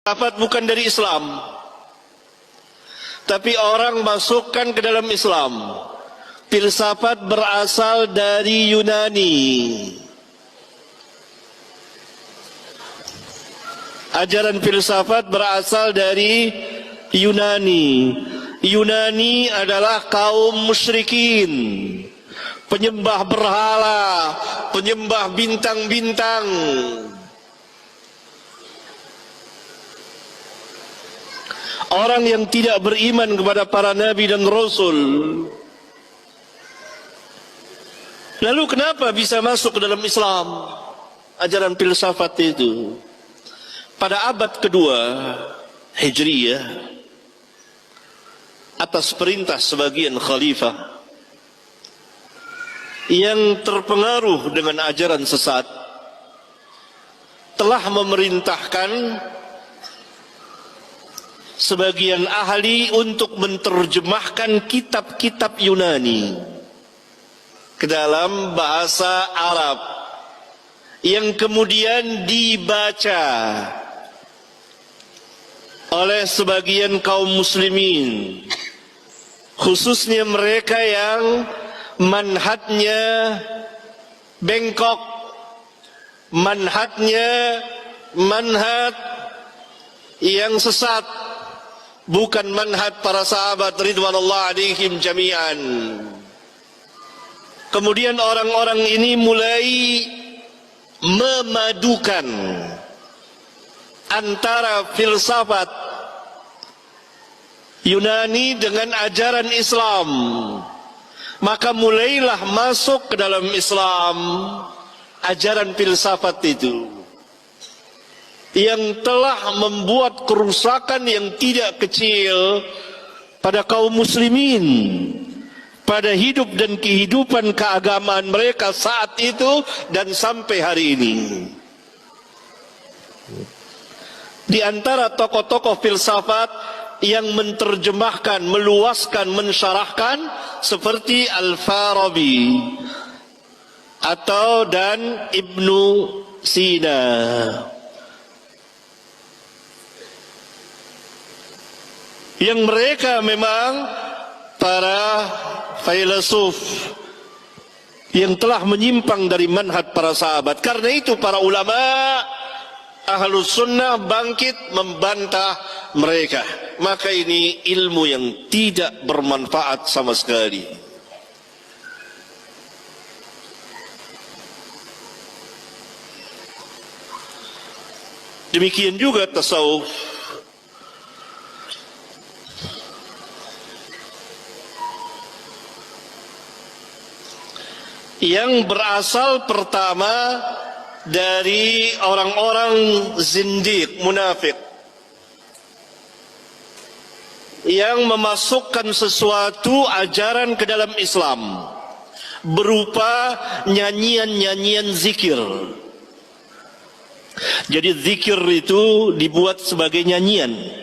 Filsafat bukan dari Islam, tapi orang masukkan ke dalam Islam. Filsafat berasal dari Yunani. Ajaran filsafat berasal dari Yunani. Yunani adalah kaum musyrikin, penyembah berhala, penyembah bintang-bintang. Orang yang tidak beriman kepada para nabi dan rasul. Lalu kenapa bisa masuk ke dalam Islam ajaran filsafat itu? Pada abad kedua Hijriyah, atas perintah sebagian khalifah yang terpengaruh dengan ajaran sesat, telah memerintahkan sebagian ahli untuk menerjemahkan kitab-kitab Yunani ke dalam bahasa Arab yang kemudian dibaca oleh sebagian kaum muslimin, khususnya mereka yang manhajnya bengkok, manhajnya manhaj yang sesat, bukan manhaj para sahabat ridwanullah alaihim jami'an. Kemudian orang-orang ini mulai memadukan antara filsafat Yunani dengan ajaran Islam. Maka mulailah masuk ke dalam Islam ajaran filsafat itu, yang telah membuat kerusakan yang tidak kecil pada kaum muslimin, pada hidup dan kehidupan keagamaan mereka saat itu dan sampai hari ini. Di antara tokoh-tokoh filsafat yang menerjemahkan, meluaskan, mensyarahkan seperti Al-Farabi atau dan Ibnu Sina. Yang mereka memang para filsuf yang telah menyimpang dari manhaj para sahabat. Karena itu para ulama Ahlus Sunnah bangkit membantah mereka. Maka ini ilmu yang tidak bermanfaat sama sekali. Demikian juga tasawuf. Yang berasal pertama dari orang-orang zindiq, munafik, yang memasukkan sesuatu ajaran ke dalam Islam berupa nyanyian-nyanyian zikir. Jadi zikir itu dibuat sebagai nyanyian.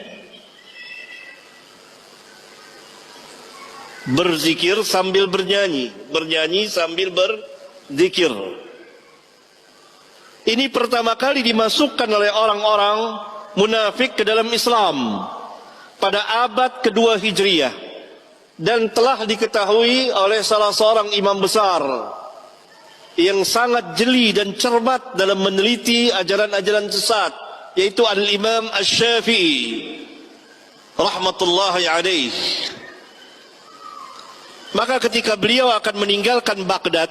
Berzikir sambil bernyanyi, bernyanyi sambil berzikir. Ini pertama kali dimasukkan oleh orang-orang munafik ke dalam Islam pada abad kedua Hijriyah, dan telah diketahui oleh salah seorang imam besar yang sangat jeli dan cermat dalam meneliti ajaran-ajaran sesat, yaitu Al-Imam Asy-Syafi'i rahmatullahi alaih. Maka ketika beliau akan meninggalkan Baghdad,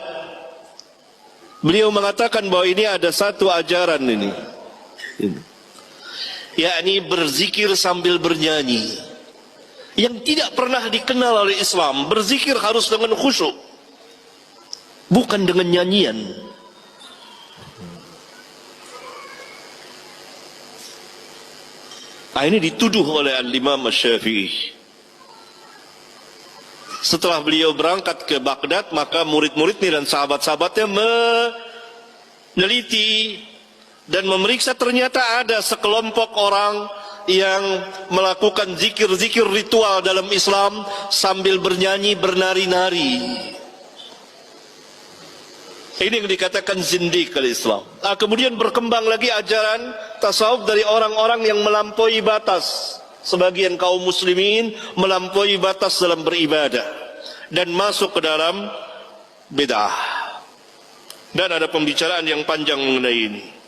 beliau mengatakan bahwa ini ada satu ajaran ini, yakni berzikir sambil bernyanyi, yang tidak pernah dikenal oleh Islam. Berzikir harus dengan khusyuk, bukan dengan nyanyian. Ini dituduh oleh Al-Imam Asy-Syafi'i. Setelah beliau berangkat ke Baghdad, maka murid-muridnya dan sahabat-sahabatnya meneliti dan memeriksa. Ternyata ada sekelompok orang yang melakukan zikir-zikir ritual dalam Islam sambil bernyanyi, bernari-nari. Ini yang dikatakan zindiq oleh Islam. Kemudian berkembang lagi ajaran tasawuf dari orang-orang yang melampaui batas. Sebagian kaum muslimin melampaui batas dalam beribadah dan masuk ke dalam bid'ah. Dan ada pembicaraan yang panjang mengenai ini.